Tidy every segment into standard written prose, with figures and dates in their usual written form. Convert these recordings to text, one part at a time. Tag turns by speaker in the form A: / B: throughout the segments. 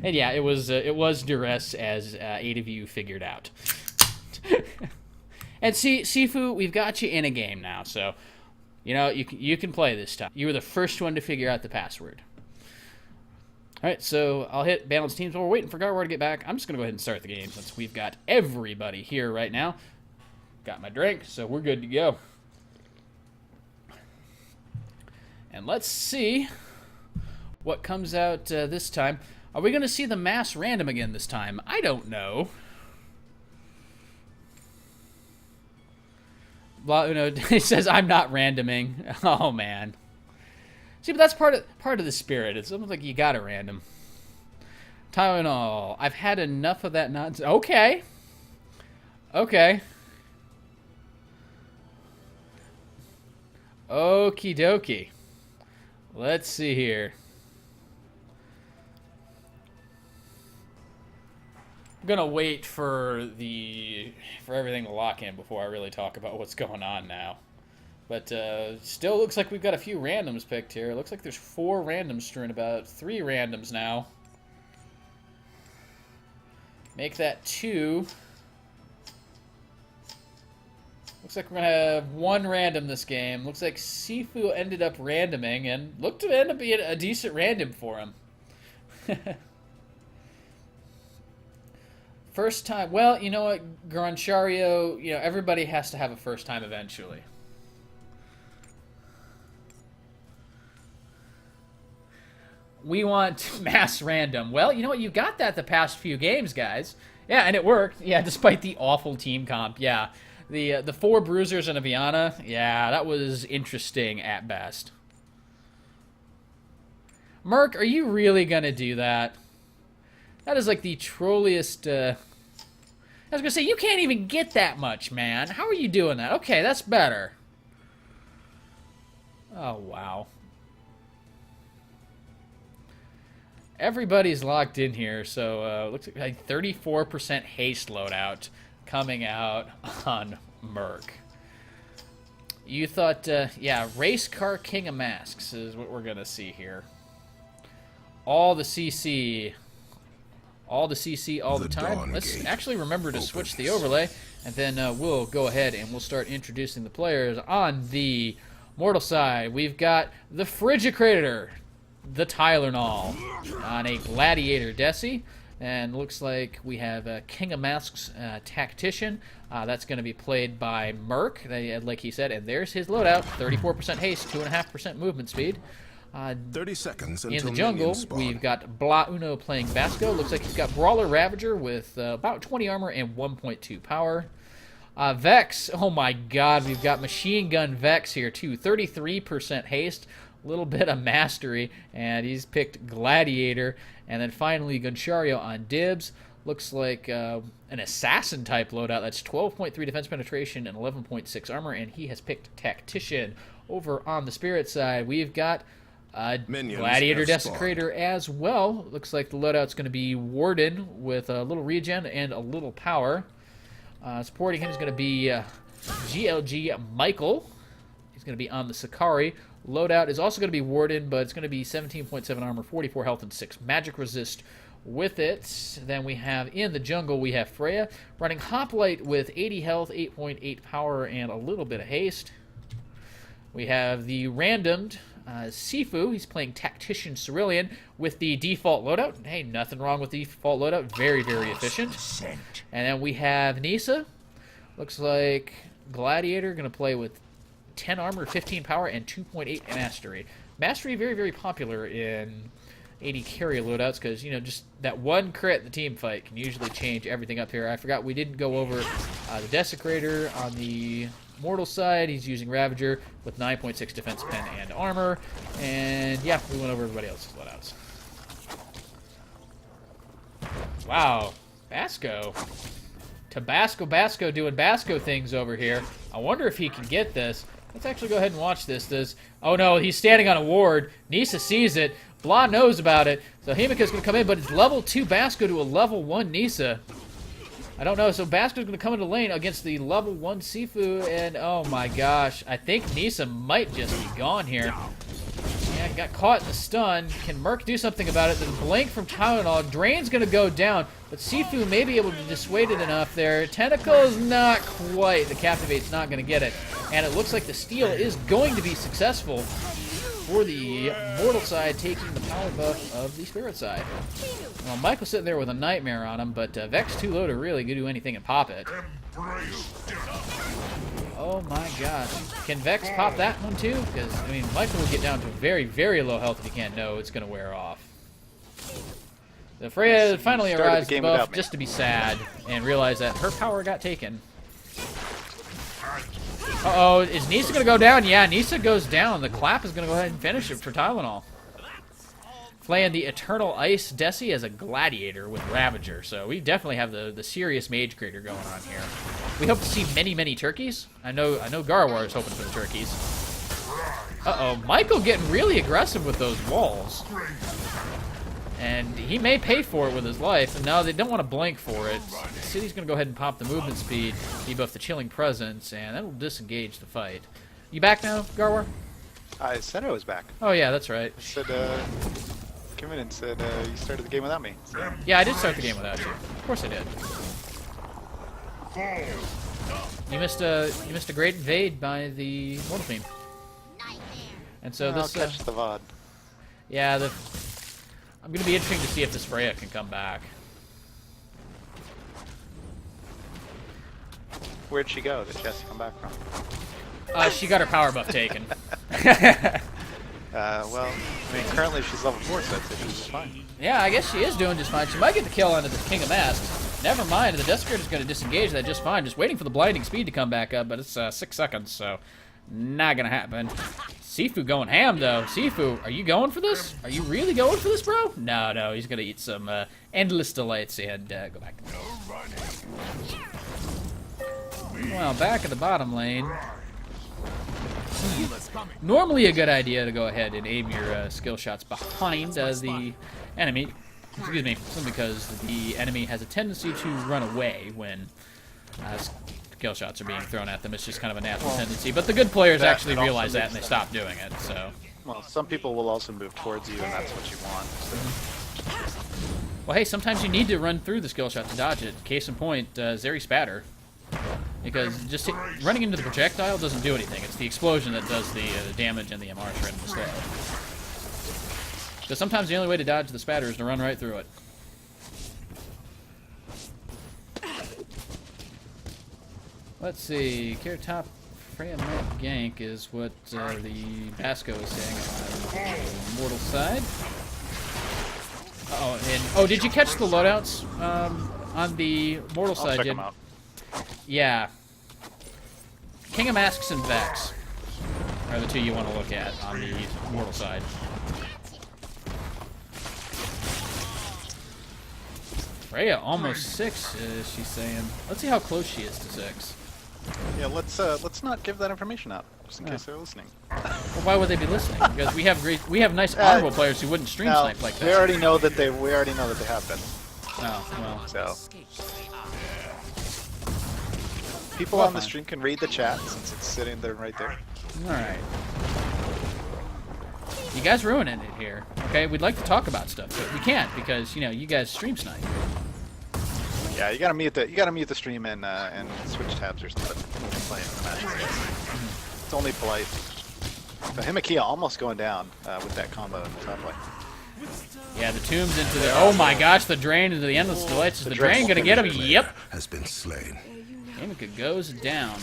A: And yeah, it was duress, as 8 of you figured out. And see, Sifu, we've got you in a game now, so you know you can play this time. You were the first one to figure out the password. All right, so I'll hit balance teams while we're waiting for Garwar to get back. I'm just gonna go ahead and start the game since we've got everybody here right now. Got my drink, so we're good to go. And let's see what comes out this time. Are we going to see the mass random again this time? I don't know. It says I'm not randoming. Oh man. See, but that's part of the spirit. It's almost like you got to random. TheTylernol. I've had enough of that nonsense. Okay. Okay. Okie dokie. Let's see here. I'm gonna wait for everything to lock in before I really talk about what's going on now. But still looks like we've got a few randoms picked here. It looks like there's 4 randoms strewn about. 3 randoms now. Make that 2. Looks like we're going to have 1 random this game. Looks like Sifu ended up randoming and looked to end up being a decent random for him. First time. Well, you know what, Guranshario, you know, everybody has to have a first time eventually. We want mass random. Well, you know what, you got that the past few games, guys. Yeah, and it worked. Yeah, despite the awful team comp. Yeah. The 4 bruisers and a Viana, yeah, that was interesting at best. Merc, are you really gonna do that? That is like the trolliest. I was gonna say, you can't even get that much, man. How are you doing that? Okay, that's better. Oh wow. Everybody's locked in here, so looks like 34% haste loadout coming out on Merc. You thought, yeah, race car king of masks is what we're gonna see here. All the CC, all the time. Let's actually remember to switch the overlay, and then we'll go ahead and we'll start introducing the players. On the mortal side, we've got the Frigicrator, TheTylernol, on a Gladiator Desi. And looks like we have King of Masks Tactician. That's going to be played by Merc, like he said. And there's his loadout. 34% haste, 2.5% movement speed.
B: 30 seconds until
A: in the jungle, we've got Bla Uno playing Vasco. Looks like he's got Brawler Ravager with about 20 armor and 1.2 power. Vex, oh my god, we've got Machine Gun Vex here too. 33% haste. A little bit of mastery, and he's picked Gladiator. And then finally, Guranshario on dibs. Looks like an assassin-type loadout. That's 12.3 defense penetration and 11.6 armor, and he has picked Tactician. Over on the Spirit side, we've got Gladiator Desecrator as well. Looks like the loadout's going to be Warden with a little regen and a little power. Supporting him is going to be GLG Michael. He's going to be on the Sakari. Loadout is also going to be Warden, but it's going to be 17.7 armor, 44 health, and 6 magic resist with it. Then we have in the jungle, we have Freya running Hoplite with 80 health, 8.8 power, and a little bit of haste. We have the randomed Sifu. He's playing Tactician Cerulean with the default loadout. Hey, nothing wrong with the default loadout. Very, very efficient. And then we have Nisa. Looks like Gladiator going to play with 10 armor, 15 power, and 2.8 mastery. Mastery very, very popular in 80 carry loadouts because, you know, just that one crit in the team fight can usually change everything up here. I forgot we didn't go over the Desecrator on the mortal side. He's using Ravager with 9.6 defense, pen, and armor. And, yeah, we went over everybody else's loadouts. Wow. Basco. Tabasco Basco doing Basco things over here. I wonder if he can get this. Let's actually go ahead and watch this. Oh no, he's standing on a ward. Nisa sees it. Blah knows about it. So Himika's going to come in, but it's level 2 Basco to a level 1 Nisa. I don't know. So Basco's going to come into lane against the level 1 Sifu, and oh my gosh. I think Nisa might just be gone here. Yeah, got caught in the stun. Can Merc do something about it? The blink from TheTylernol. Drain's going to go down, but Sifu may be able to dissuade it enough there. Tentacle's not quite. The Captivate's not going to get it. And it looks like the steal is going to be successful for the mortal side, taking the power buff of the spirit side. Well, Michael's sitting there with a nightmare on him, but Vex too low to really do anything and pop it. Oh my gosh. Can Vex pop that one too? Because, I mean, Michael will get down to very, very low health if he can't know it's going to wear off. The Freya finally arrives at the buff just to be sad and realize that her power got taken. Uh-oh, is Nisa going to go down? Yeah, Nisa goes down. The clap is going to go ahead and finish it for TYLERNOL. Playing the Eternal Ice Desi as a gladiator with Ravager, so we definitely have the serious mage creator going on here. We hope to see many, many turkeys. I know Garwar is hoping for the turkeys. Uh-oh, Michael getting really aggressive with those walls. And he may pay for it with his life, and now they don't want to blink for it. Ciddy's going to go ahead and pop the movement speed, debuff the chilling presence, and that'll disengage the fight. You back now, Garwar?
C: I said I was back.
A: Oh yeah, that's right.
C: I said, came in and said you started the game without me. So.
A: Yeah, I did start the game without you. Of course I did. You missed a great invade by the mortal team. And so
C: I'll
A: this
C: catch the VOD.
A: Yeah, I'm gonna be interesting to see if this Freya can come back.
C: Where'd she go? Did Jessie come back from?
A: She got her power buff taken.
C: Well, I mean, currently she's level 4, so I'd say she's just fine.
A: Yeah, I guess she is doing just fine. She might get the kill onto the King of Masks. Never mind, the Desecrator's going to disengage that just fine. Just waiting for the blinding speed to come back up, but it's 6 seconds, so not going to happen. Sifu going ham, though. Sifu, are you going for this? Are you really going for this, bro? No, he's going to eat some Endless Delights and go back. Meanwhile, back at the bottom lane. Normally a good idea to go ahead and aim your skill shots behind the enemy. Excuse me, simply because the enemy has a tendency to run away when skill shots are being thrown at them. It's just kind of a natural tendency. But the good players actually realize that and they stop doing it. So.
C: Well, some people will also move towards you, and that's what you want. So.
A: Well, hey, sometimes you need to run through the skill shot to dodge it. Case in point, Zeri Spatter. Because just running into the projectile doesn't do anything. It's the explosion that does the damage and the MR shred and the slow. So sometimes the only way to dodge the spatter is to run right through it. Let's see. Care top Freya might gank is what the Basco is saying on the mortal side. Oh, did you catch the loadouts on the mortal side?
C: I'll check them out.
A: Yeah. King of Masks and Vex are the two you want to look at on the mortal side. Freya almost 6, she's saying. Let's see how close she is to 6.
C: Yeah, let's not give that information out, just in case they're listening.
A: Well, why would they be listening? Because we have nice honorable players who wouldn't stream snipe like that.
C: We already know that they have been.
A: Oh, well.
C: So people on the stream can read the chat since it's sitting there right there.
A: Alright. You guys ruining it here. Okay, we'd like to talk about stuff, but we can't because, you guys stream snipe.
C: Yeah, you gotta mute the stream and switch tabs or something. It's only polite. So Himikia almost going down with that combo in the top lane.
A: Yeah, the tombs into the. Oh my gosh, the drain into the Endless Delights. Is the drain gonna get him? Yep.
B: Has been slain.
A: Himikia goes down.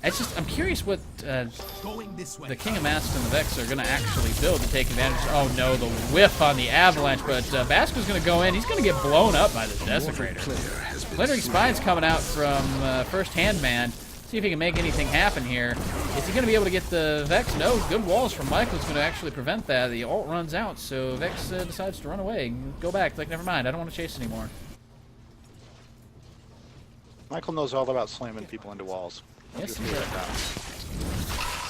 A: I'm curious what the King of Masks and the Vex are going to actually build to take advantage. Oh no, the whiff on the Avalanche, but Basco's going to go in. He's going to get blown up by the Desecrator. Splintering Spine's coming out from First Hand Man. See if he can make anything happen here. Is he going to be able to get the Vex? No, good walls from Michael's going to actually prevent that. The ult runs out, so Vex decides to run away. Go back, like, never mind, I don't want to chase anymore.
C: Michael knows all about slamming people into walls.
A: Yes, he does.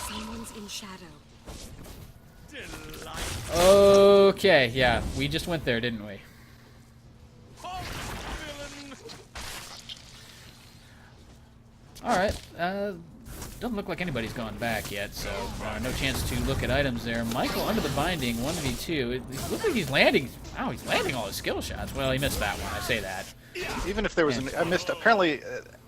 D: Someone's in shadow.
A: Okay, yeah, we just went there, didn't we? Alright, doesn't look like anybody's gone back yet, so no chance to look at items there. Michael under the binding, 1v2. It looks like he's landing. Wow, he's landing all his skill shots. Well, he missed that one. I say that.
C: Even if there was I missed. Apparently,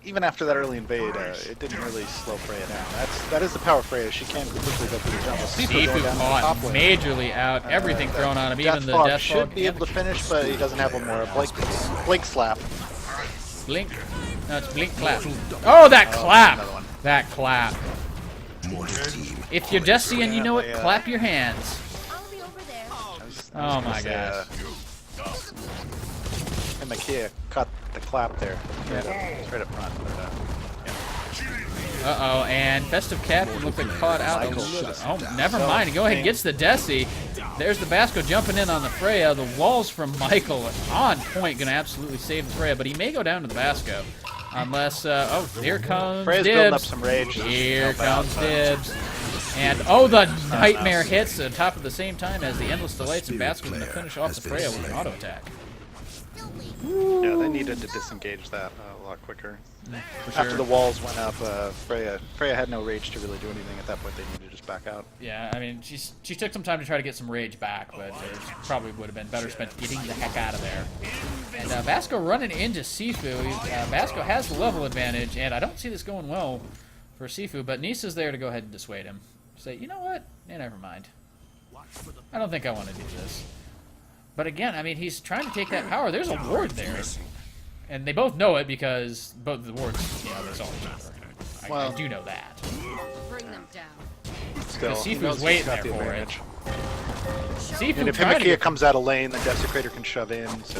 C: even after that early invade, it didn't really slow Freya down. That is the power of Freya. She can quickly go through the jungle.
A: Sifu
C: going down
A: caught
C: the top lane.
A: majorly out. Everything thrown on him, even the death
C: should
A: fog.
C: be able to finish, but he doesn't have one more. Blake slap.
A: Blink. No, it's blink clap. Oh, that clap!
C: Another one.
A: That clap. If you're Jesse and you know it, clap your hands.
D: I'll be over there.
A: Oh my gosh.
C: And Makia caught the clap there. Straight up front. But,
A: Uh-oh, and FestiveCaptain looked like caught out a little. Oh, never mind. He go ahead and gets the Desi. There's the Basco jumping in on the Freya. The walls from Michael on point, going to absolutely save the Freya, but he may go down to the Basco. Unless, oh, here comes
C: Freya's building up
A: Dibs.
C: some rage.
A: Here comes Dibs. And, oh, the Nightmare hits on top of the same time as the Endless Delights, and Basco's going to finish off the Freya with an auto attack.
C: Yeah, they needed to disengage that a lot quicker.
A: For
C: After
A: sure.
C: the walls went up, Freya had no rage to really do anything at that point. They needed to just back out.
A: Yeah, I mean, she took some time to try to get some rage back, but it probably would have been better spent getting the heck out of there. And Vasco running into Sifu. Vasco has the level advantage, and I don't see this going well for Sifu, but Nisa's there to go ahead and dissuade him. Say, you know what? Yeah, never mind. I don't think I want to do this. But again, I mean, he's trying to take that power. There's a ward there. And they both know it because both of the wards, you know, there's all I do know that.
D: Bring them down.
C: Still,
A: Sifu's
C: he knows he's
A: waiting
C: got
A: there
C: the
A: for it.
C: advantage.
A: Sifu
C: And if
A: trying to
C: Himikia
A: get...
C: comes out of lane, the Desecrator can shove in, so...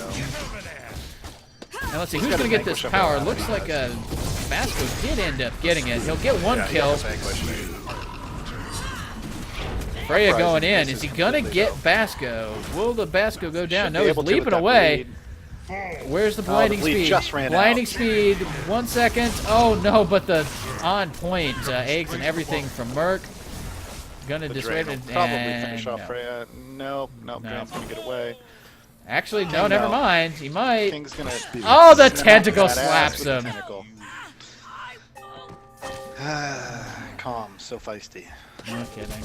A: Now let's see, who's
C: got
A: going to
C: a
A: get this
C: vanquish up
A: power?
C: there.
A: Looks like Vasco did end up getting it. He'll get one kill. Freya going in. Is he going to get Basco? Will the Basco go down? No, he's leaping away. Where's the blinding
C: bleed
A: speed?
C: just ran
A: Blinding
C: out.
A: speed. 1 second. Oh no, but the on point eggs and everything from Merc. Gonna dissuade it.
C: Probably
A: and
C: finish off
A: no.
C: Freya. Nope, Grant's gonna get away.
A: Actually, no, never mind. He might.
C: King's gonna.
A: Oh, the
C: snap
A: tentacle
C: that ass
A: slaps
C: with the
A: him.
C: tentacle. Calm, so feisty.
A: No kidding.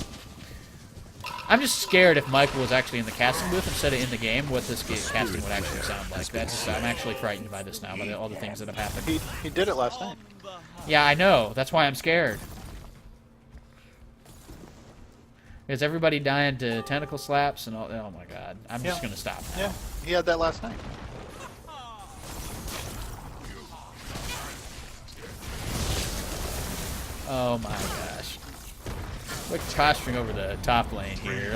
A: I'm just scared if Michael was actually in the casting booth instead of in the game, what this casting would actually sound like. I'm actually frightened by this now, by all the things that have happened.
C: He did it last night.
A: Yeah, I know. That's why I'm scared. Is everybody dying to tentacle slaps and all? Oh my god. I'm just going to stop now.
C: Yeah, he had that last night.
A: Oh my gosh. Quick posturing over the top lane here.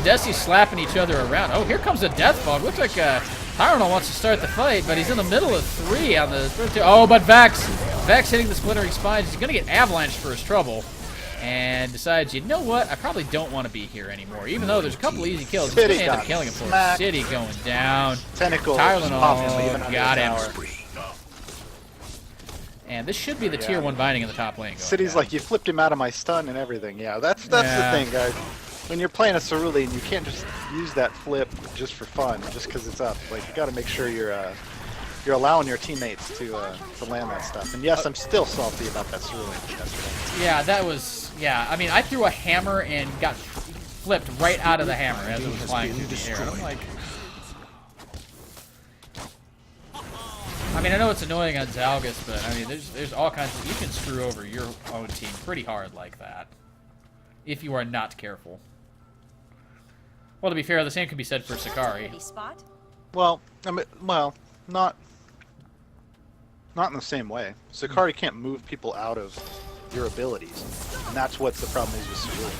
A: Desi's slapping each other around. Oh, here comes the death fog. Looks like TheTylernol wants to start the fight, but he's in the middle of 3 on the... Oh, but Vex hitting the splintering spines. He's going to get avalanched for his trouble. And decides, you know what? I probably don't want to be here anymore. Even though there's a couple easy kills, he's going to end up killing him for it. Ciddy going down.
C: Tentacle.
A: TheTylernol got him. And this should be the tier 1 binding in the top lane.
C: Ciddy's like, you flipped him out of my stun and everything. Yeah, that's the thing, guys. When you're playing a Cerulean, you can't just use that flip just for fun, just because it's up. Like, you got to make sure you're allowing your teammates to land that stuff. And yes, I'm still salty about that Cerulean yesterday.
A: Yeah, that was... Yeah, I mean, I threw a hammer and got flipped right out of the hammer as it was flying through the air. And I'm like... I mean, I know it's annoying on Zalgus, but I mean, there's all kinds of... You can screw over your own team pretty hard like that. If you are not careful. Well, to be fair, the same can be said for Sakari.
C: Well, I mean, not in the same way. Sakari can't move people out of your abilities, and that's what the problem is with Cerulean.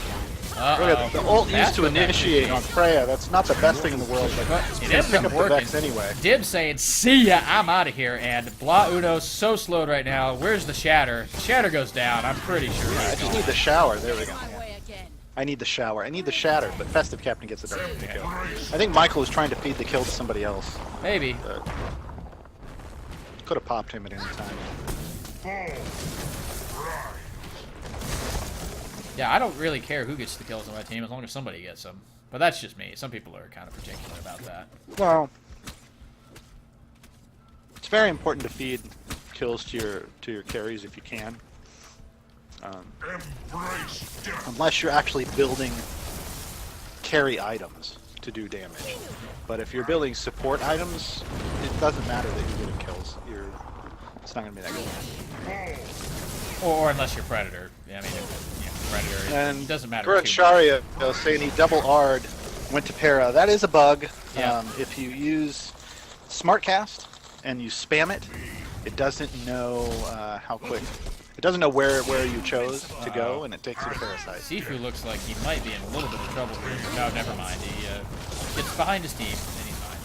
C: The ult used to initiate on Freya. That's not the best thing in the world, but
A: it
C: can't
A: ends
C: pick
A: up
C: up the
A: working.
C: Vex anyway.
A: Dib saying, see ya, I'm out of here. And Blah Uno's so slowed right now. Where's the Shatter? The Shatter goes down, I'm pretty sure.
C: I just need the shower. There we go. I need the shower. I need the shatter, but FestiveCaptain gets the kill. I think Michael is trying to feed the kill to somebody else.
A: Maybe.
C: Could have popped him at any time.
A: Yeah, I don't really care who gets the kills on my team as long as somebody gets them. But that's just me. Some people are kind of particular about that.
C: Well, it's very important to feed kills to your carries if you can. Unless you're actually building carry items to do damage. But if you're building support items, it doesn't matter that you're getting kills. It's not going to be that good.
A: Or unless you're Predator. Yeah, I mean, Predator,
C: And
A: it doesn't matter.
C: Guranshario saying he double R'd, went to para. That is a bug.
A: Yeah.
C: If you use Smartcast and you spam it, it doesn't know how quick. It doesn't know where you chose to go, and it takes you to Parasite.
A: Sifu looks like he might be in a little bit of trouble here. No, never mind. He gets behind his team, and he's fine.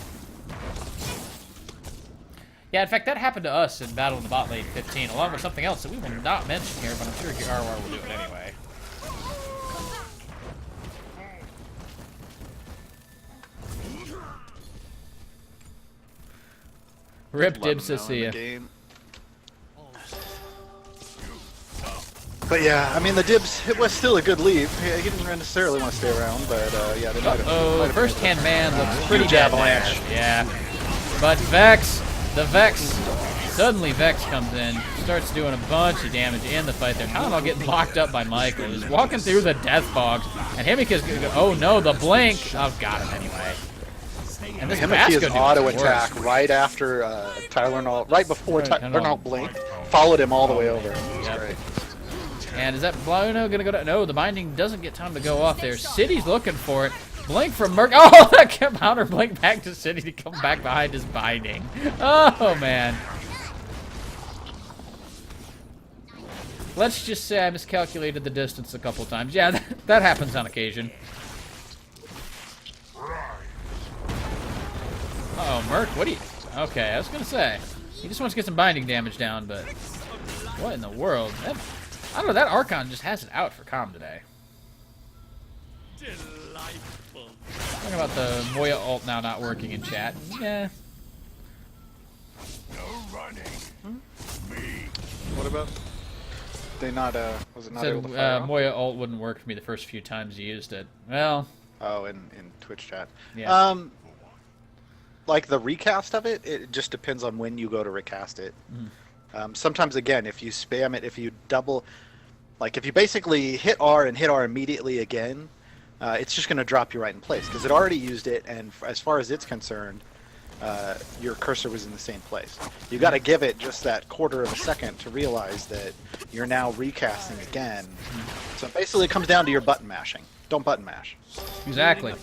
A: Yeah, in fact, that happened to us in Battle in the Bot Lane 15, along with something else that we will not mention here, but I'm sure RR will do it anyway. Rip Dibs to see you.
C: But yeah, I mean the Dibs, it was still a good leave. He didn't necessarily want to stay around, but yeah, they might have.
A: Oh, first-hand man looks pretty
C: Huge
A: dead
C: avalanche.
A: there. Yeah. But Vex, suddenly Vex comes in, starts doing a bunch of damage in the fight there. TheTylernol getting locked up by Michael. He's walking through the death bogs, and Himika's gonna go, oh no, the blink. Oh, got him anyway. And this
C: Himika's
A: Basco
C: auto
A: dude
C: attack
A: works.
C: right after TYLERNOL, right before
A: Right,
C: TYLERNOL blinked, followed him all the way over. It was
A: Yep.
C: great.
A: And is that Bluno gonna go down? No, the binding doesn't get time to go off there. Ciddy's looking for it. Blink from Merc. Oh, that counter blink back to Ciddy to come back behind his binding. Oh, man. Let's just say I miscalculated the distance a couple times. Yeah, that happens on occasion. Uh-oh, Merc, what do you... Okay, I was gonna say. He just wants to get some binding damage down, but... What in the world? I don't know, that Archon just has it out for Calm today.
E: Delightful.
A: Talking about the Moya ult now not working in chat. Yeah.
B: No running.
C: What about? They not was it not
A: Said
C: able to fire off?
A: Moya ult wouldn't work for me the first few times you used it. Well,
C: Oh, in Twitch chat.
A: yeah.
C: Like the recast of it, it just depends on when you go to recast it. Sometimes, again, if you spam it, if you double, like if you basically hit R and hit R immediately again, it's just going to drop you right in place because it already used it, and as far as it's concerned, your cursor was in the same place. You got to give it just that quarter of a second to realize that you're now recasting again. So basically, it comes down to your button mashing. Don't button mash.
A: Exactly.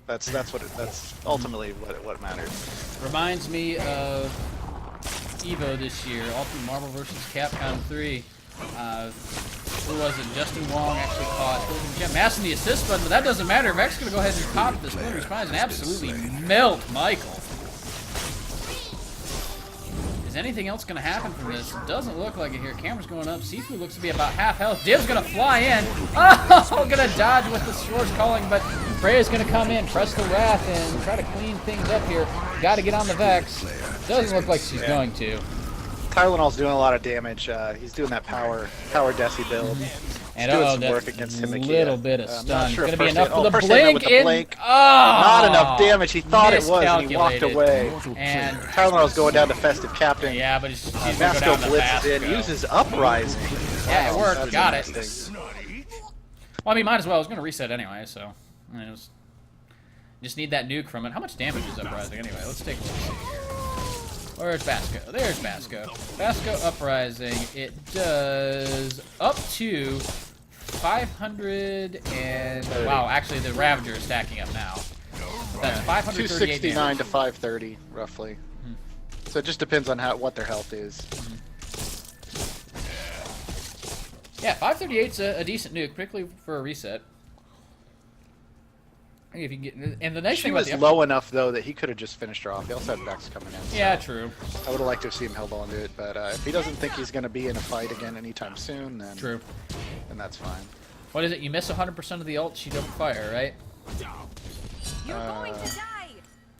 C: That's ultimately what matters.
A: Reminds me of Evo this year, Ultimate Marvel vs. Capcom 3. Who was it? Justin Wong actually caught Jim Massing the assist button, but that doesn't matter. Vex gonna go ahead and pop the Splinter Spines and absolutely melt Michael. Is anything else gonna happen from this? It doesn't look like it here. Camera's going up. Sifu looks to be about half health. Div's gonna fly in. Oh, gonna dodge with the Shores calling, but Freya's gonna come in, press the Wrath, and try to clean things up here. Gotta get on the Vex. Doesn't look like she's going to.
C: TYLERNOL's doing a lot of damage. He's doing that power desi build.
A: And
C: doing
A: uh-oh,
C: some
A: that's
C: work against
A: a
C: Himika.
A: little bit of
C: I'm
A: stun.
C: not sure
A: Gonna
C: if
A: be
C: first
A: enough
C: hit-
A: for the
C: first hit him
A: blink
C: with the
A: in.
C: blink.
A: Oh,
C: Not enough damage. He thought it was, and he walked
A: Miscalculated.
C: away.
A: And
C: TYLERNOL's going down to FestiveCaptain.
A: yeah, but she's gonna go down
C: Vasco
A: to
C: blitzes in,
A: Vasco.
C: uses Uprising.
A: Yeah, it
C: Wow,
A: worked.
C: that's
A: Got it.
C: interesting.
A: Well, I mean, might as well. I was gonna reset anyway, so I mean, just need that nuke from it. How much damage is Uprising anyway? Let's take a look. See here. Where's Vasco? There's Vasco. Vasco Uprising. It does up to 500 and wow. Actually, the Ravager is stacking up now. That's 538
C: 269
A: damage.
C: to 530, roughly. So it just depends on what their health is.
A: Yeah, 538's a decent nuke, particularly for a reset. If you get, and the nice
C: She
A: thing about
C: was
A: the
C: low enough, though, that he could have just finished her off. He also had Vex coming in. So
A: yeah, true.
C: I would have liked to have seen him held on to it, but if he doesn't think he's going to be in a fight again anytime soon, then
A: True.
C: then that's fine.
A: What is it? You miss 100% of the ult, she don't fire, right?
D: You're going to die.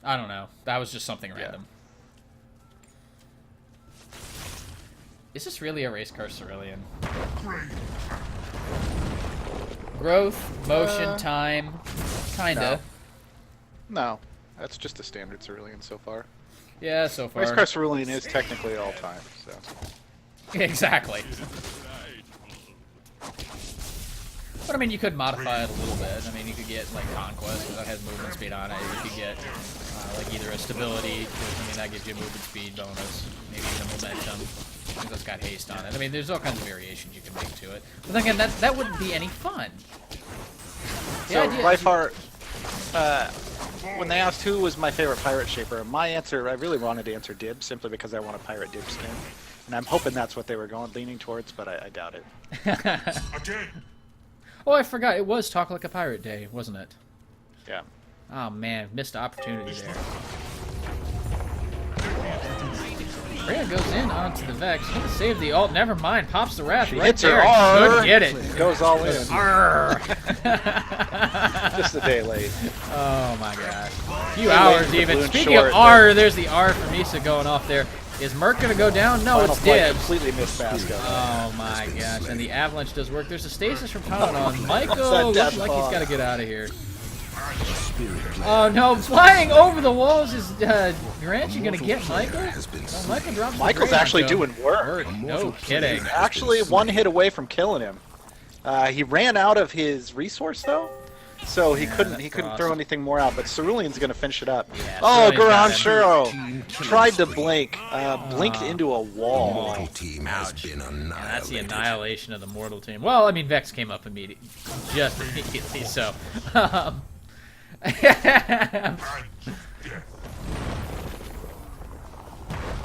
A: I don't know. That was just something random. Is this really a race car Cerulean? Growth, motion, time, kinda.
C: No, that's just a standard Cerulean so far.
A: Yeah, so far.
C: Race Car Cerulean is technically all time, so.
A: Exactly. But I mean, you could modify it a little bit. I mean, you could get like Conquest that has movement speed on it. You could get like either a stability, I mean that gives you a movement speed bonus, maybe even a momentum, because that's got haste on it. I mean, there's all kinds of variations you can make to it. But then again, that wouldn't be any fun.
C: So by far, when they asked who was my favorite pirate shaper, my answer, I really wanted to answer Dib, simply because I want a pirate Dib skin. And I'm hoping that's what they were leaning towards, but I doubt it.
A: Oh, I forgot. It was Talk Like a Pirate Day, wasn't it?
C: Yeah.
A: Oh, man. Missed opportunity there. Freya goes in onto the Vex. Gonna save the ult. Never mind. Pops the Wrath right
C: hits
A: there.
C: her R.
A: Could get it.
C: Goes all in.
A: Arr.
C: Just a day late.
A: Oh, my gosh. A few hours even. Speaking
C: short,
A: of R, there's the R for Misa going off there. Is Merc going to go down? No,
C: Final
A: it's
C: flight
A: dead.
C: completely missed Basco.
A: Oh my gosh, and the avalanche does work. There's a stasis from Tylenol. Michael
C: That
A: looks like he's got to get out of here. Oh no, flying over the walls is Guranshario going to get Michael? Oh, Michael drops
C: Michael's actually doing work.
A: No kidding.
C: Actually, one hit away from killing him. He ran out of his resource though, so he couldn't throw anything more out. But Cerulean's going to finish it up.
A: Yeah,
C: oh,
A: Cerulean's
C: Guranshario tried to blink, blinked into a wall.
B: Mortal team has been
A: And that's the
B: annihilated.
A: annihilation of the mortal team. Well, I mean, Vex came up just immediately, so.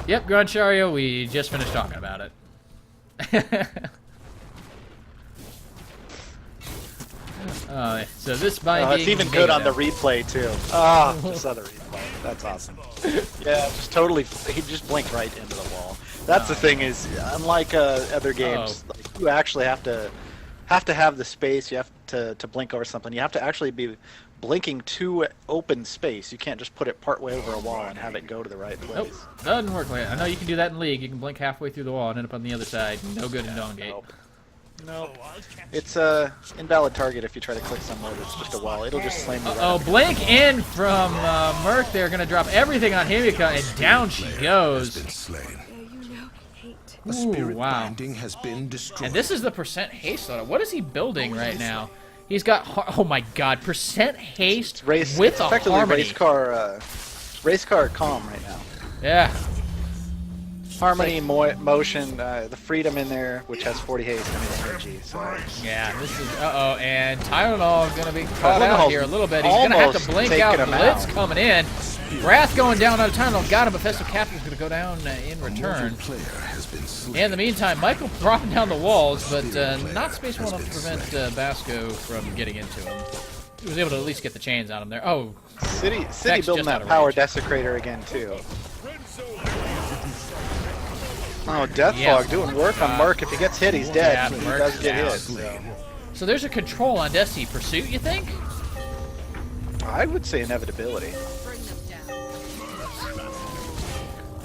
A: Yep, Guranshario, we just finished talking about it. So this binding...
C: it's even good on the replay too. Ah, this other replay. That's awesome. Yeah, just totally. He just blinked right into the wall. That's the thing is, unlike other games, like, you actually have to have the space. You have to blink over something. You have to actually be blinking to open space. You can't just put it partway over a wall and have it go to the right place.
A: Nope, doesn't work like that. I know you can do that in League. You can blink halfway through the wall and end up on the other side. No good in Dawn Gate.
C: Nope. It's a invalid target if you try to click somewhere that's just a wall. It'll just slam you.
A: Oh, blink in from Merc. They're gonna drop everything on Himika, and down she goes.
B: Been slain.
D: You know, hate.
B: A spirit
A: wow.
B: binding has been destroyed.
A: And this is the percent haste on it. What is he building right now? He's got, oh my god, percent haste
C: Race,
A: with
C: it's
A: a
C: effectively
A: harmony.
C: race car calm right now.
A: Yeah.
C: Harmony, motion, the freedom in there, which has 40 haste and energy. So
A: Yeah, this is, and Tylenol going to be caught out
C: Tylenol's
A: here a little bit. He's going to have to blink
C: taking
A: out.
C: him
A: Blitz
C: out.
A: coming in. Wrath going down on Tylenol. Got him, but FestiveCaptain's going to go down in return.
B: Player has been slain.
A: In the meantime, Michael dropping down the walls, but not space well enough to prevent Basco from getting into him. He was able to at least get the chains on him there. Oh,
C: City
A: Vex
C: building
A: just out
C: that
A: of
C: power
A: range.
C: desecrator again too. Oh, Deathfog
A: Yeah.
C: doing work on Mark. If he gets hit, he's dead.
A: Yeah,
C: He
A: Mark's
C: does get
A: down.
C: hit. So.
A: so there's a control on Destiny Pursuit, you think?
C: I would say inevitability.
D: Bring them down.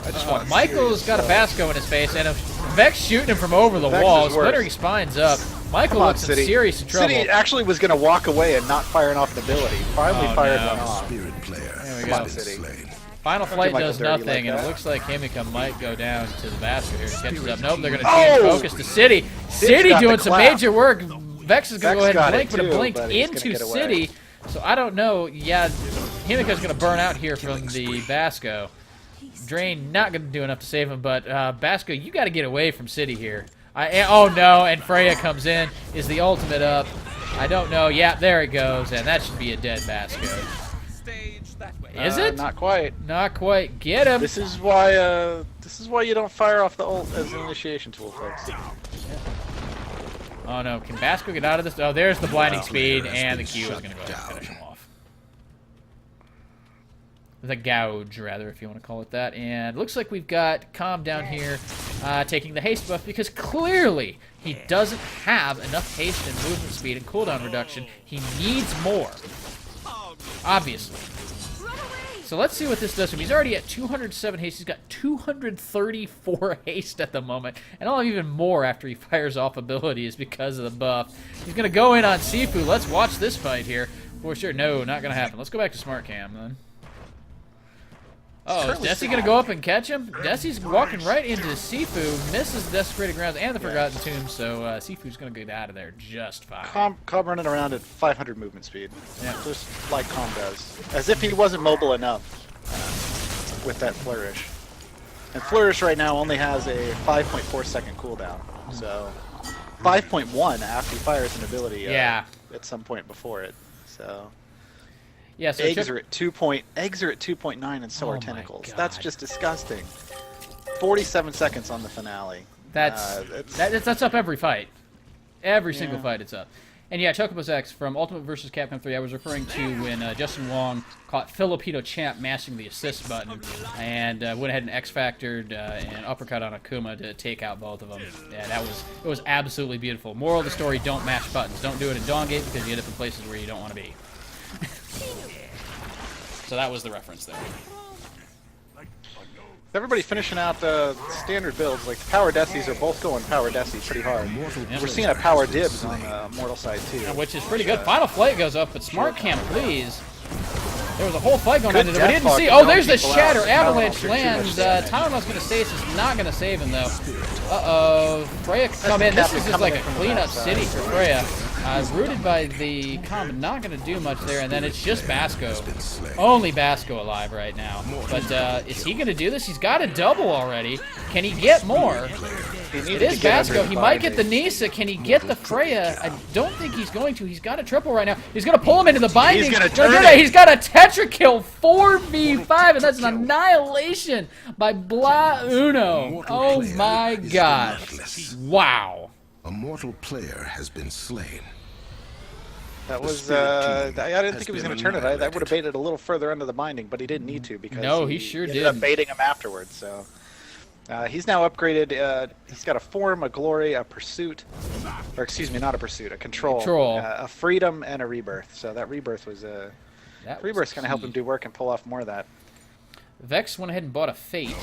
C: I just want
A: Michael's got a
C: serious
A: Basco in his face, and if Vex shooting him from over the
C: Vex
A: wall,
C: is worse.
A: Splittering Spine's up. Michael
C: Come on,
A: looks in
C: City.
A: serious trouble.
C: City actually was going to walk away and not firing off the ability. Finally
A: Oh,
C: fired
A: no.
C: one off.
B: Spirit player
A: There we
B: has
A: go.
B: been
C: City.
B: slain.
A: Final
C: Don't
A: Flight
C: do Michael
A: does
C: dirty
A: nothing,
C: like
A: and it
C: that.
A: looks like Himika might go down to the Basco here. Catches up. Nope, they're going to
C: Oh!
A: change focus to City. City
C: got the
A: doing some
C: clap.
A: major work. Vex is going to
C: Vex
A: go ahead and
C: got
A: blink,
C: it
A: but it
C: too,
A: blinked
C: but he's gonna
A: into
C: get away.
A: City. So I don't know. Yeah, Himika's going to burn out here from the Basco. Drain not going to do enough to save him, but Basco, you got to get away from City here. Oh no, and Freya comes in. Is the ultimate up? I don't know. Yeah, there it goes, and that should be a dead Basco. Is it?
C: Not quite.
A: Not quite. Get him.
C: This is why you don't fire off the ult as an initiation tool, folks.
A: Oh no, can Basco get out of this? Oh, there's the blinding speed,
B: Player has
A: and the
B: been
A: Q is
B: shut
A: going to go ahead and
B: down.
A: finish him off. The gouge, rather, if you want to call it that. And looks like we've got Calm down here taking the haste buff because clearly he doesn't have enough haste and movement speed and cooldown reduction. He needs more. Obviously. So let's see what this does to him. He's already at 207 haste. He's got 234 haste at the moment. And I'll have even more after he fires off abilities because of the buff. He's going to go in on Sifu. Let's watch this fight here. For sure. No, not going to happen. Let's go back to Smart Cam then. Oh, is Desi gonna go up and catch him? Desi's walking right into Sifu, misses Desecrated Grounds and the Forgotten Tomb, so Sifu's gonna get out of there just fine.
C: Cobb running around at 500 movement speed.
A: Yeah.
C: Just like Cobb does. As if he wasn't mobile enough with that Flourish. And Flourish right now only has a 5.4 second cooldown. So 5.1 after he fires an ability at some point before it. So
A: yeah, so
C: eggs are at 2.9 and so are tentacles. That's just disgusting. 47 seconds on the finale.
A: That's up every fight. Every single fight it's up. And yeah, Chocobo's X from Ultimate vs. Capcom 3, I was referring to when Justin Wong caught Filipino Champ mashing the assist button and went ahead and X-Factored an uppercut on Akuma to take out both of them. Yeah, it was absolutely beautiful. Moral of the story, don't mash buttons. Don't do it in Dawngate because you end up in places where you don't want to be. So that was the reference there.
C: Everybody finishing out the standard builds, like the Power Desis are both going Power Desi pretty hard.
A: Yep.
C: We're seeing a Power Dibs on the Mortal side too.
A: Which is pretty good. Final Flight goes up, but Smart can't please. There was a whole fight going on in there, but he didn't see. Oh, there's the Shatter. Avalanche lands. Tylenol's going to stay. It's just not going to save him, though. Uh-oh. Freya can come in. This is just like a cleanup city for Freya. Rooted by the comp, not going to do much there, and then it's just Basco. Only Basco alive right now. But is he going to do this? He's got a double already. Can he get more? It is Basco. He might get the Nisa. Can he get the Freya? I don't think he's going to. He's got a triple right now. He's going to pull him into the binding.
C: He's going to turn it.
A: He's got a Tetra kill 4v5, and that's an annihilation by Bla Uno. Oh my gosh. Wow.
B: A mortal player has been slain.
C: That was, I didn't think he was going to turn it. That would have baited a little further under the binding, but he didn't need to because
A: he sure
C: ended up baiting him afterwards. So he's now upgraded. He's got a Form, a Glory, a Pursuit, or excuse me, not a Pursuit, a Control. A Freedom, and a Rebirth. So that Rebirth was Rebirth's going to help him do work and pull off more of that.
A: Vex went ahead and bought a Fate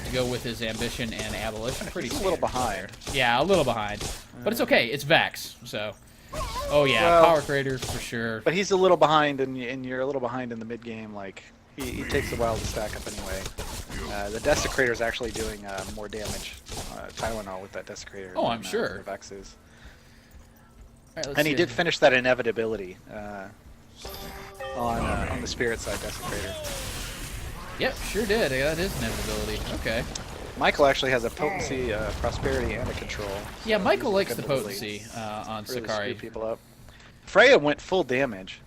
A: to go with his Ambition and Abolition. Pretty
C: He's a little behind.
A: Yeah, a little behind. But it's okay. It's Vex, so... Oh yeah, Power Creator for sure.
C: But he's a little behind, and you're a little behind in the mid game. Like he takes a while to stack up anyway. The Desecrator is actually doing more damage. Tylenol with that Desecrator.
A: Oh, I'm sure.
C: Vex is.
A: Right,
C: and he did finish that inevitability on the Spirit side Desecrator.
A: Yep, sure did. That is inevitability. Okay.
C: Michael actually has a potency, prosperity, and a control.
A: Yeah, Michael likes the potency on
C: really
A: Sakari.
C: Screw people up. Freya went full damage,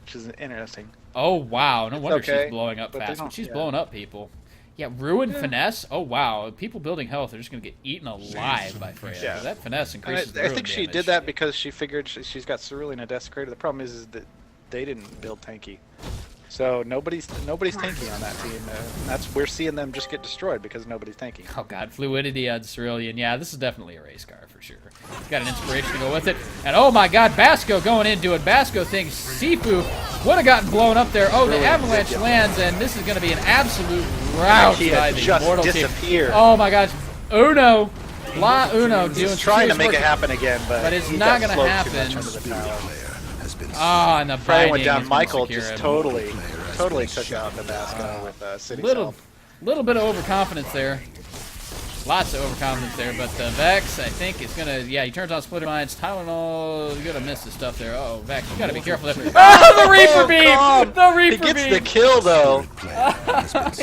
C: which is interesting.
A: Oh wow, no wonder
C: okay,
A: she's blowing up
C: but
A: fast. But she's blowing up people. Yeah, Ruin Finesse. Oh wow, people building health are just gonna get eaten alive by Freya.
C: Yeah.
A: That finesse increases.
C: I think she did that because she figured she's got Cerulean and Desecrator. The problem is that they didn't build tanky. So nobody's tanky on that team. We're seeing them just get destroyed because nobody's tanky.
A: Oh god, Fluidity on Cerulean. Yeah, this is definitely a race car for sure. Got an inspiration to go with it. And oh my god, Basco going in doing Basco things. Sifu would have gotten blown up there. Oh, the Avalanche lands, and this is going to be an absolute rout by the Mortal
C: disappeared.
A: team. Oh my gosh, Uno, La Uno doing
C: trying to make it happen again, but
A: it's not going to happen. Ah, and the
C: Freya went down.
A: is
C: Michael
A: secure
C: just
A: him.
C: totally took out the Basco with Ciddy's help.
A: Little bit of overconfidence there. Lots of overconfidence there, but Vex, I think, is gonna. Yeah, he turns on Splitter Mines. Tylenol, you're gonna miss his stuff there. Oh, Vex, you gotta be careful there. Oh, the Reaper Beam! The Reaper Beam!
C: He gets the kill though.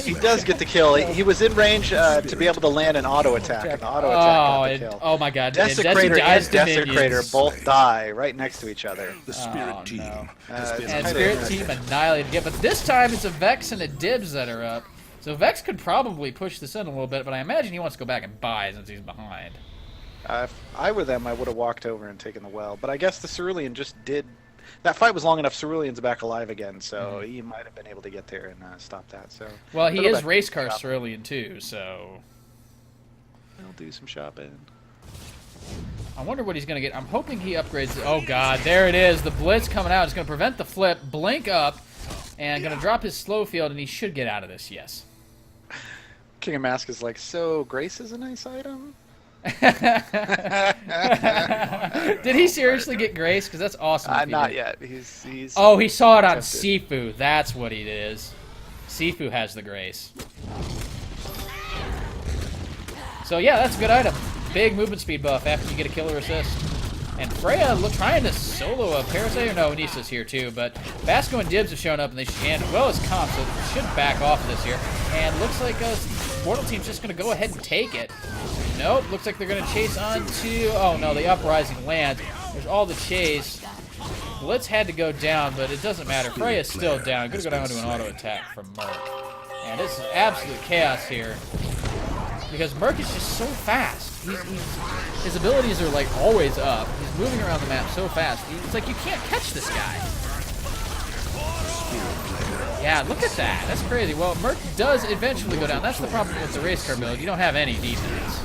C: He does get the kill. He was in range to be able to land an auto attack. And the auto attack got the kill.
A: Oh my God!
C: Desecrator and Desecrator both die right next to each other.
B: The Spirit team.
A: And Spirit team annihilated again, but this time it's a Vex and a Dibs that are up. So Vex could probably push this in a little bit, but I imagine he wants to go back and buy since he's behind.
C: If I were them, I would have walked over and taken the well. But I guess the Cerulean just did... That fight was long enough, Cerulean's back alive again, so he might have been able to get there and stop that. So
A: well, he is race car Cerulean too, so...
C: He'll do some shopping.
A: I wonder what he's going to get. I'm hoping he upgrades... Oh God, there it is. The Blitz coming out. It's going to prevent the flip, blink up, and going to drop his slow field, and he should get out of this, yes.
C: King of Mask is like, so Grace is a nice item?
A: Did he seriously get Grace? Because that's awesome.
C: Not yet. He's
A: oh, he saw it on Sifu. That's what it is. Sifu has the Grace. So yeah, that's a good item. Big movement speed buff after you get a killer assist. And Freya trying to solo a Parasite, or no, Nisa's here too, but Vasco and Dibs have shown up, and they and as well as Comp, so should back off of this here. And looks like Mortal Team's just going to go ahead and take it. Nope, looks like they're going to chase on to, oh no, the Uprising lands. There's all the chase. Blitz had to go down, but it doesn't matter. Freya's still down. Going to go down to an auto attack from Merc. And this is absolute chaos here, because Merc is just so fast. His abilities are like always up. He's moving around the map so fast. It's like you can't catch this guy. Yeah, look at that. That's crazy. Well, Merc does eventually go down. That's the problem with the race car build. You don't have any defense.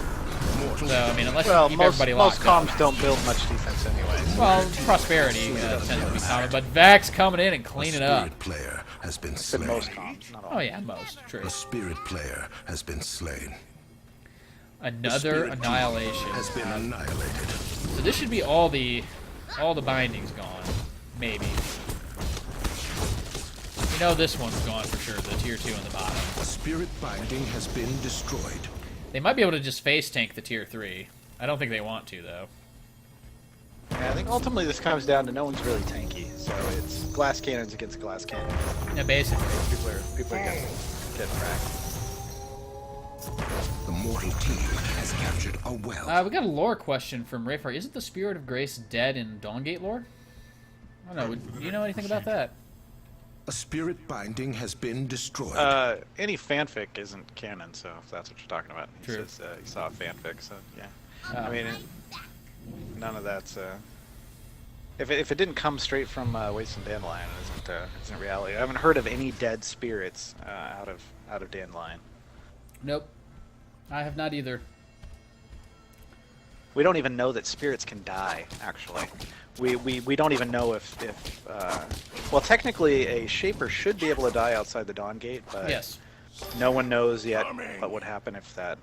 A: So, I mean, unless you keep everybody locked up.
C: Most comms don't build much defense anyway.
A: Well, Prosperity tends to be common, but Vax coming in and cleaning it up.
B: Spirit player has been slain.
C: Most comms, not all.
A: Oh yeah, most. True.
B: A spirit player has been slain.
A: Another annihilation.
B: Has been annihilated.
A: So this should be all the bindings gone, maybe. You know this one's gone for sure. The tier 2 on the bottom.
B: A spirit binding has been destroyed.
A: They might be able to just face tank the tier 3. I don't think they want to though.
C: Yeah, I think ultimately this comes down to no one's really tanky, so it's glass cannons against glass cannons.
A: Yeah, basically.
C: People are getting wrecked.
B: The mortal team has captured a well.
A: We got a lore question from Rayfar. Isn't the Spirit of Grace dead in Dawngate lore? I don't know. Do you know anything about that?
B: A spirit binding has been destroyed.
C: Any fanfic isn't canon, so if that's what you're talking about. He
A: True.
C: says he saw a fanfic, so yeah. I mean, none of that's. If it didn't come straight from Waste and Dandelion, it isn't reality. I haven't heard of any dead spirits out of Dandelion.
A: Nope. I have not either.
C: We don't even know that spirits can die, actually. We don't even know if well, technically a Shaper should be able to die outside the Dawn Gate, but
A: Yes.
C: no one knows yet what would happen if that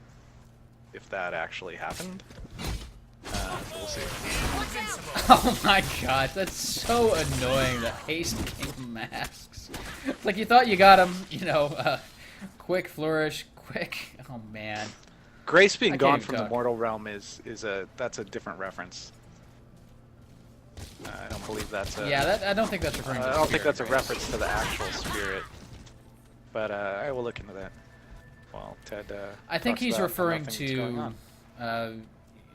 C: actually happened. So we'll see.
A: Oh my god, that's so annoying, the Haste King masks. It's like you thought you got him, you know, quick flourish, quick. Oh man.
C: Grace being
A: I can't
C: gone
A: even
C: from
A: talk.
C: the mortal realm that's a different reference. I don't believe that's a.
A: Yeah, I don't think that's referring to
C: I
A: the
C: don't think
A: Spirit
C: that's a
A: of Grace.
C: reference to the actual spirit. But I will look into that. Well, Ted.
A: I think
C: talks
A: he's
C: about
A: referring
C: nothing that's going
A: to
C: on.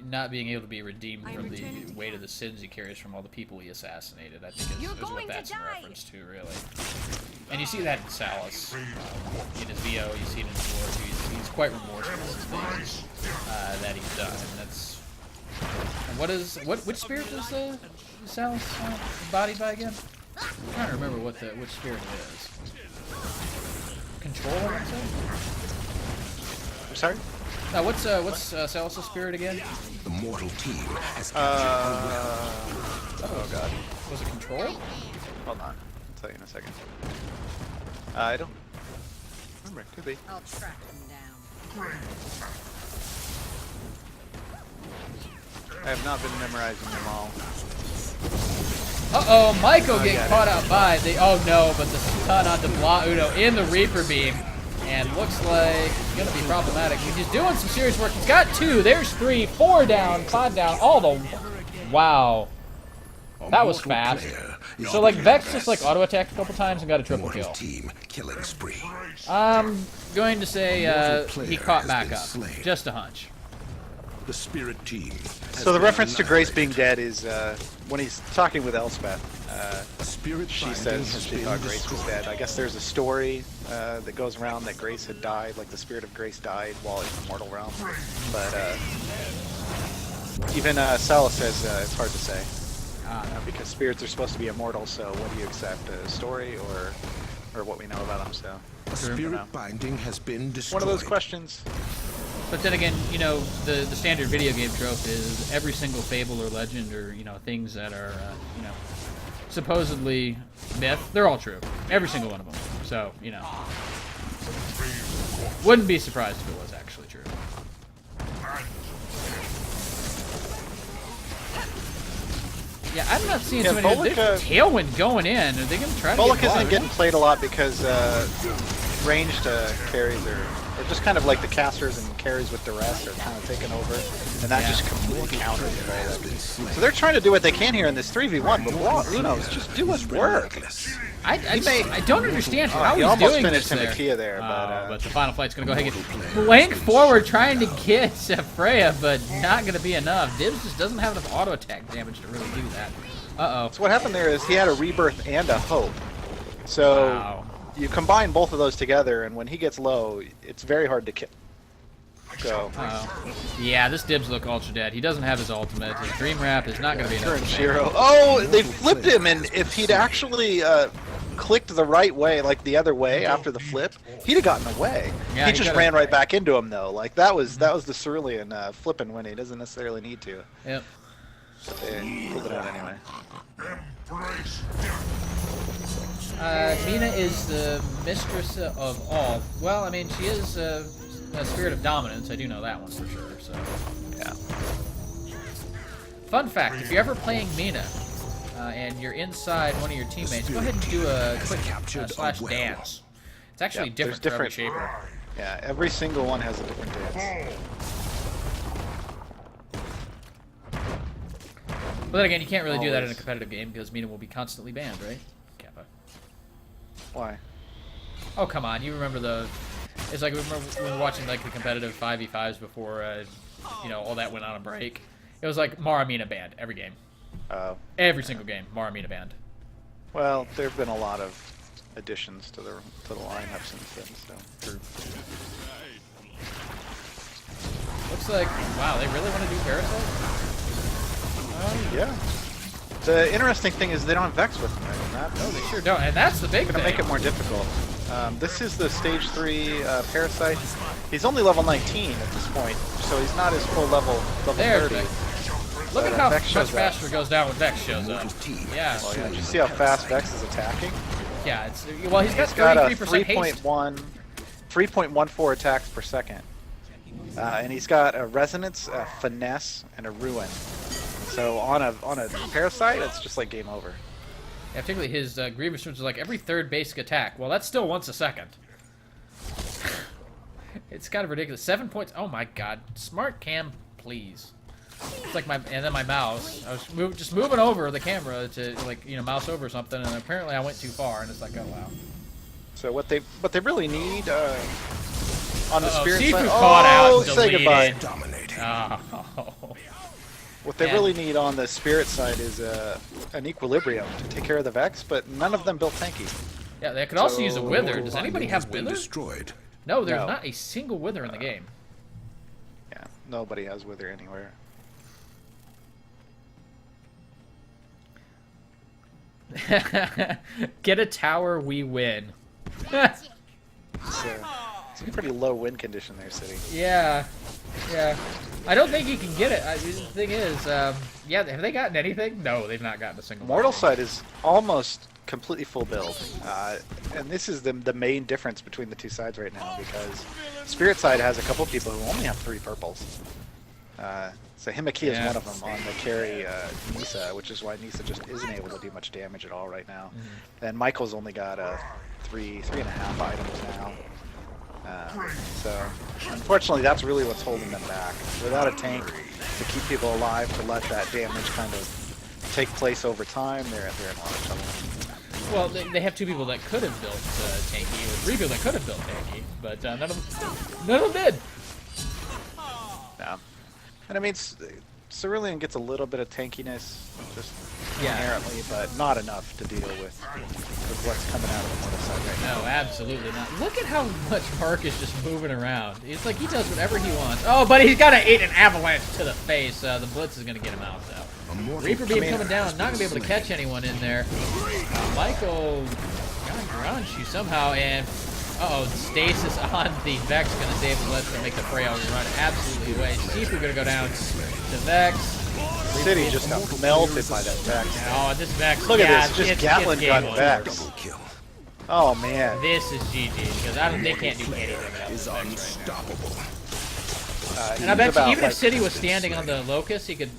A: not being able to be redeemed from the weight of the sins he carries from all the people he assassinated. I think is what that's in reference to, really. And you see that in Salus. In his VO, you see it in his lore too. He's quite remorseful of things that he's done. And that's. And which spirit was Salus embodied by again? I'm trying to remember which spirit it is. Control, I would say?
C: I'm sorry.
A: No, what's Salus' spirit again?
B: The mortal team has captured a well.
C: Oh god.
A: Was it control?
C: Hold on. I'll tell you in a second. I don't remember. Could be.
D: I'll track them down.
C: I have not been memorizing them all.
A: Uh-oh, Michael getting
C: yeah,
A: caught out by the... Oh no, but the stun onto Bla Uno in the Reaper Beam. And looks like it's going to be problematic. He's doing some serious work. He's got 2. There's 3. 4 down. 5 down. All the... Wow. That was fast. So like Vex just like auto attacked a couple times and got a triple
B: Mortal
A: kill.
B: team killing spree.
A: I'm going to say he caught
B: has
A: back
B: been
A: up.
B: slain.
A: Just a hunch.
B: The spirit team.
C: So the reference to Grace being dead is when he's talking with Elspeth.
B: A spirit
C: She
B: binding
C: says
B: has
C: she
B: been
C: thought Grace was
B: destroyed.
C: dead. I guess there's a story that goes around that Grace had died, like the spirit of Grace died while in the mortal realm. But even Salus says it's hard to say because spirits are supposed to be immortal. So what do you accept, a story or what we know about them? So
B: A spirit binding has been destroyed.
C: one of those questions.
A: But then again, you know, the standard video game trope is every single fable or legend or, you know, things that are, you know, supposedly myth, they're all true. Every single one of them. So, you know, wouldn't be surprised if it was actually true. Yeah, I'm not seeing
C: Yeah,
A: too many.
C: Bullock,
A: There's Tailwind going in. Are they going to try to
C: Bullock
A: get
C: isn't
A: Bla
C: getting
A: Uno?
C: played a lot because ranged carries or just kind of like the casters and carries with duress are kind of taken over, and that just completely counters it all. So they're trying to do what they can here in this 3v1, but Uno's just doing work.
A: I don't understand how
C: he
A: he's
C: almost
A: doing
C: finished
A: this
C: him Kia there,
A: but the final flight's going to go ahead and get Link forward trying to get Freya, but not going to be enough. Dibs just doesn't have enough auto attack damage to really do that. Uh-oh.
C: So what happened there is he had a rebirth and a hope. So you combine both of those together, and when he gets low, it's very hard to kill. So.
A: Yeah, this Dibs look ultra dead. He doesn't have his ultimate. His Dream Wrap is not going to be enough.
C: Guranshario. Oh, they flipped him, and if he'd actually clicked the right way, like the other way after the flip, he'd have gotten away.
A: Yeah,
C: he just ran right back into him though. Like that was the Cerulean flipping when he doesn't necessarily need to.
A: Yep.
C: But they pulled it out anyway.
A: Mina is the mistress of all. Well, I mean, she is a spirit of dominance. I do know that one for sure. So,
C: yeah.
A: Fun fact: if you're ever playing Mina and you're inside one of your teammates, go ahead and do a quick slash dance. It's actually different for every shaper.
C: Yeah, every single one has a different dance.
A: But then again, you can't really do that in a competitive game because Mina will be constantly banned, right? Kappa.
C: Why?
A: Oh, come on. You remember the... It's like we were watching like the competitive 5v5s before, you know, all that went on a break. It was like Mara Mina banned every game. Every single game, Mara Mina banned.
C: Well, there have been a lot of additions to the lineup since then, so...
A: Looks like... Wow, they really want to do Parasite?
C: Yeah. The interesting thing is they don't have Vex with them right?
A: No, they sure don't, and that's the big thing.
C: Gonna make it more difficult. This is the stage 3 Parasite. He's only level 19 at this point, so he's not his full level 30.
A: Look at how much faster it goes down when Vex shows up. Yeah.
C: Well, yeah. Did you see how fast Vex is attacking?
A: Yeah, it's well, he's got 33% haste.
C: 3.14 attacks per second. And he's got a Resonance, a Finesse, and a Ruin. So on a Parasite, it's just like game over.
A: Yeah, particularly his Grievous Sword is like every third basic attack. Well, that's still once a second. It's kind of ridiculous. 7 points. Oh my god. Smart cam, please. It's like and then my mouse. I was just moving over the camera to like, you know, mouse over something, and apparently I went too far, and it's like, oh wow.
C: So what they really need on the spirit
A: Sifu
C: side.
A: caught out and
C: say goodbye.
B: Dominating.
A: Oh.
C: What they really need on the spirit side is an equilibrium to take care of the Vex, but none of them built tanky.
A: Yeah, they could also use a Wither. Does anybody have Wither?
B: Destroyed.
A: No, there's not a single Wither in the game.
C: Yeah, nobody has Wither anywhere.
A: Get a tower, we win.
C: It's a pretty low win condition there, City.
A: Yeah. I don't think he can get it. The thing is, yeah, have they gotten anything? No, they've not gotten a single.
C: Mortal side is almost completely full build, and this is the main difference between the two sides right now, because Spirit side has a couple people who only have 3 purples. So Himaki is one of them on the carry Nisa, which is why Nisa just isn't able to do much damage at all right now. And Michael's only got 3.5 items now. So unfortunately, that's really what's holding them back. Without a tank to keep people alive, to let that damage kind of take place over time, they're in a lot of trouble.
A: Well, they have 2 people that could have built tanky, or 3 people that could have built tanky, but none of them did.
C: Yeah. And I mean, Cerulean gets a little bit of tankiness, just inherently, but not enough to deal with what's coming out of the Mortal side right now.
A: No, absolutely not. Look at how much Mark is just moving around. It's like he does whatever he wants. Oh, but he's got an avalanche to the face. The Blitz is going to get him out, though. Reaper Beam coming down, not going to be able to catch anyone in there. Michael got Guranshario somehow, and stasis on the Vex going to save the Blitz and make the Freya run absolutely away. Sifu going to go down to Vex.
C: City just got melted by that Vex.
A: Oh, this Vex.
C: Look at this, just Gatlin gun Vex. Oh man.
A: This is GG because they can't do anything
B: Is unstoppable.
A: And I bet you, even if Ciddy was standing on the Locust, he could.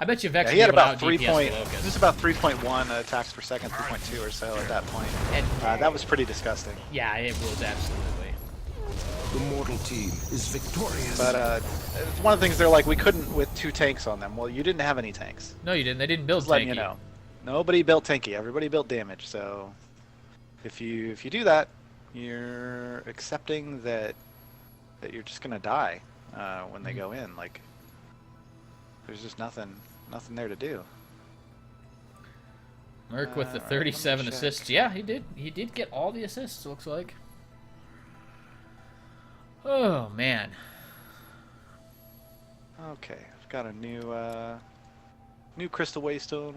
A: I bet you Vex
C: Yeah, he had
A: would be able
C: about
A: to
C: 3
A: out-DPS
C: point,
A: the Locust.
C: just about 3.1 attacks per second, 3.2 or so at that point.
A: And
C: That was pretty disgusting.
A: yeah, it was absolutely.
B: The mortal team is victorious.
C: But it's one of the things they're like, we couldn't with 2 tanks on them. Well, you didn't have any tanks.
A: No, you didn't. They didn't build
C: Just letting
A: tanky.
C: you know. Nobody built tanky. Everybody built damage. So if you do that, you're accepting that you're just gonna die when they go in. Like there's just nothing there to do.
A: Merc with the
C: Alright,
A: 37
C: let me check.
A: assists. Yeah, he did. He did get all the assists. Looks like. Oh man.
C: Okay, I've got a new crystal waystone.